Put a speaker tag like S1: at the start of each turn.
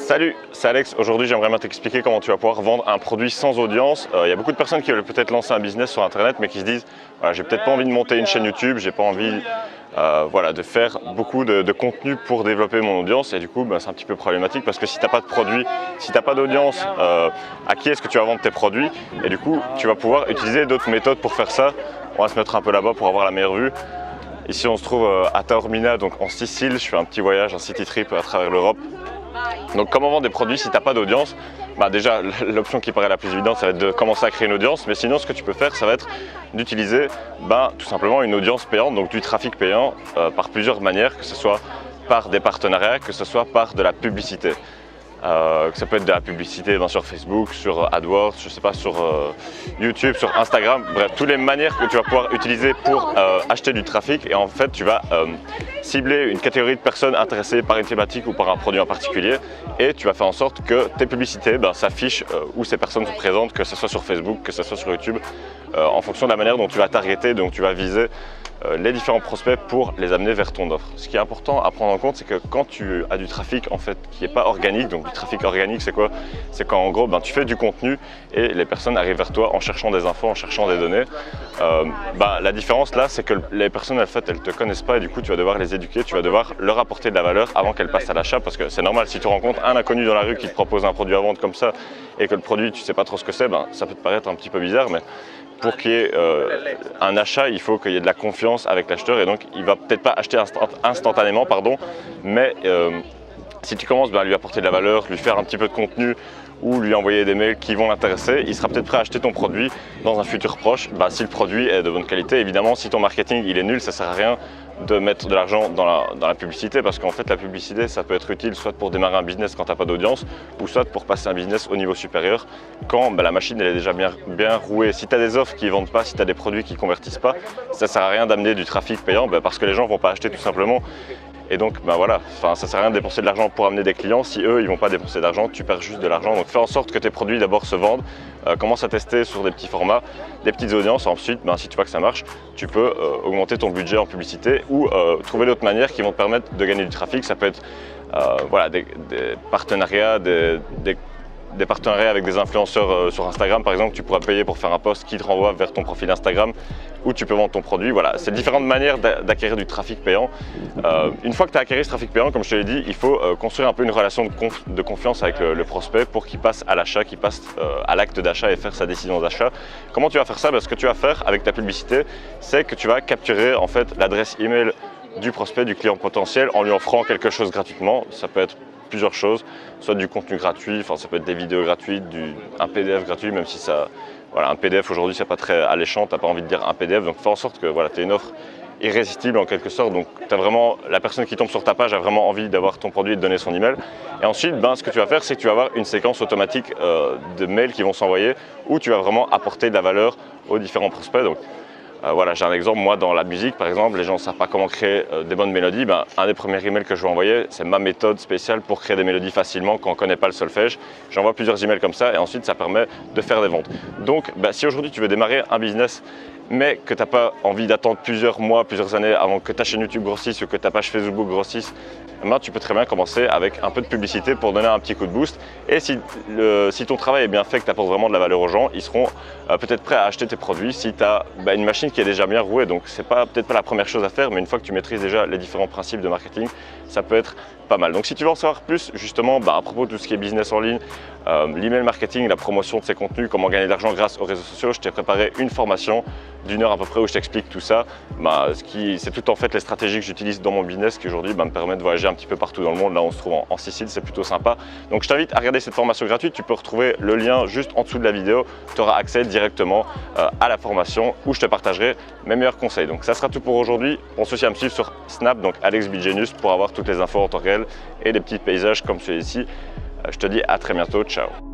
S1: Salut, c'est Alex. Aujourd'hui, j'aimerais bien t'expliquer comment tu vas pouvoir vendre un produit sans audience. Il y a beaucoup de personnes qui veulent peut-être lancer un business sur Internet, mais qui se disent voilà, j'ai peut-être pas envie de monter une chaîne YouTube, j'ai pas envie de faire beaucoup de contenu pour développer mon audience. Et du coup, c'est un petit peu problématique parce que si tu n'as pas de produit, si tu n'as pas d'audience, à qui est-ce que tu vas vendre tes produits? Et du coup, tu vas pouvoir utiliser d'autres méthodes pour faire ça. On va se mettre un peu là-bas pour avoir la meilleure vue. Ici, on se trouve à Taormina, donc en Sicile. Je fais un petit voyage, un city trip à travers l'Europe. Donc comment vendre des produits si tu n'as pas d'audience? Déjà l'option qui paraît la plus évidente, ça va être de commencer à créer une audience, mais sinon ce que tu peux faire, ça va être d'utiliser tout simplement une audience payante, donc du trafic payant par plusieurs manières, que ce soit par des partenariats, que ce soit par de la publicité. Ça peut être de la publicité sur Facebook, sur AdWords, je sais pas, sur YouTube, sur Instagram, bref, toutes les manières que tu vas pouvoir utiliser pour acheter du trafic. Et en fait, tu vas cibler une catégorie de personnes intéressées par une thématique ou par un produit en particulier, et tu vas faire en sorte que tes publicités s'affichent où ces personnes sont présentes, que ce soit sur Facebook, que ce soit sur YouTube, en fonction de la manière dont tu vas targeter, donc tu vas viser les différents prospects pour les amener vers ton offre. Ce qui est important à prendre en compte, c'est que quand tu as du trafic en fait qui n'est pas organique, donc du trafic organique, c'est quoi? C'est quand en gros tu fais du contenu et les personnes arrivent vers toi en cherchant des infos, en cherchant des données. La différence là, c'est que les personnes en fait elles te connaissent pas et du coup tu vas devoir les éduquer, tu vas devoir leur apporter de la valeur avant qu'elles passent à l'achat, parce que c'est normal, si tu rencontres un inconnu dans la rue qui te propose un produit à vendre comme ça et que le produit tu sais pas trop ce que c'est, ça peut te paraître un petit peu bizarre, mais pour qu'il y ait un achat, il faut qu'il y ait de la confiance avec l'acheteur, et donc il va peut-être pas acheter instantanément, mais si tu commences à lui apporter de la valeur, lui faire un petit peu de contenu ou lui envoyer des mails qui vont l'intéresser, il sera peut-être prêt à acheter ton produit dans un futur proche, si le produit est de bonne qualité. Évidemment, si ton marketing il est nul, ça sert à rien de mettre de l'argent dans la publicité, parce qu'en fait la publicité ça peut être utile soit pour démarrer un business quand tu n'as pas d'audience, ou soit pour passer un business au niveau supérieur quand la machine elle est déjà bien rouée. Si tu as des offres qui ne vendent pas, si tu as des produits qui ne convertissent pas, ça ne sert à rien d'amener du trafic payant parce que les gens ne vont pas acheter tout simplement. Et donc ça sert à rien de dépenser de l'argent pour amener des clients si eux ils vont pas dépenser d'argent, tu perds juste de l'argent. Donc fais en sorte que tes produits d'abord se vendent, commence à tester sur des petits formats, des petites audiences. Ensuite si tu vois que ça marche, tu peux augmenter ton budget en publicité ou trouver d'autres manières qui vont te permettre de gagner du trafic. Ça peut être des partenariats, des partenariats avec des influenceurs sur Instagram par exemple. Tu pourras payer pour faire un post qui te renvoie vers ton profil Instagram où tu peux vendre ton produit. Voilà, c'est différentes manières d'acquérir du trafic payant. Une fois que tu as acquis ce trafic payant, comme je te l'ai dit, il faut construire un peu une relation de confiance avec le prospect pour qu'il passe à l'achat, qu'il passe à l'acte d'achat et faire sa décision d'achat. Comment tu vas faire ça? Ce que tu vas faire avec ta publicité, c'est que tu vas capturer en fait l'adresse email du prospect, du client potentiel, en lui offrant quelque chose gratuitement. Ça peut être plusieurs choses, soit du contenu gratuit, ça peut être des vidéos gratuites, un PDF gratuit, même si un PDF aujourd'hui c'est pas très alléchant, tu n'as pas envie de dire un PDF, donc fais en sorte que tu aies une offre irrésistible en quelque sorte, donc la personne qui tombe sur ta page a vraiment envie d'avoir ton produit et de donner son email. Et ensuite ce que tu vas faire, c'est que tu vas avoir une séquence automatique de mails qui vont s'envoyer où tu vas vraiment apporter de la valeur aux différents prospects. Donc j'ai un exemple, moi dans la musique par exemple, les gens ne savent pas comment créer des bonnes mélodies. Un des premiers emails que je vais envoyer, c'est ma méthode spéciale pour créer des mélodies facilement quand on ne connaît pas le solfège. J'envoie plusieurs emails comme ça et ensuite ça permet de faire des ventes. Donc si aujourd'hui tu veux démarrer un business mais que tu n'as pas envie d'attendre plusieurs mois, plusieurs années avant que ta chaîne YouTube grossisse ou que ta page Facebook grossisse, tu peux très bien commencer avec un peu de publicité pour donner un petit coup de boost. Et si ton travail est bien fait, que tu apportes vraiment de la valeur aux gens, ils seront peut-être prêts à acheter tes produits si tu as une machine qui est déjà bien rouée. Donc c'est peut-être pas la première chose à faire, mais une fois que tu maîtrises déjà les différents principes de marketing, ça peut être pas mal. Donc si tu veux en savoir plus justement à propos de tout ce qui est business en ligne, l'email marketing, la promotion de ses contenus, comment gagner de l'argent grâce aux réseaux sociaux, je t'ai préparé une formation d'1 heure à peu près où je t'explique tout ça. C'est tout en fait les stratégies que j'utilise dans mon business qui aujourd'hui me permettent de voyager un petit peu partout dans le monde. Là on se trouve en Sicile, c'est plutôt sympa. Donc je t'invite à regarder cette formation gratuite. Tu peux retrouver le lien juste en dessous de la vidéo. Tu auras accès directement à la formation où je te partagerai mes meilleurs conseils. Donc ça sera tout pour aujourd'hui. Pense aussi à me suivre sur Snap, donc Alex Bidgenius, pour avoir toutes les infos en temps réel et des petits paysages comme celui-ci. Je te dis à très bientôt, ciao.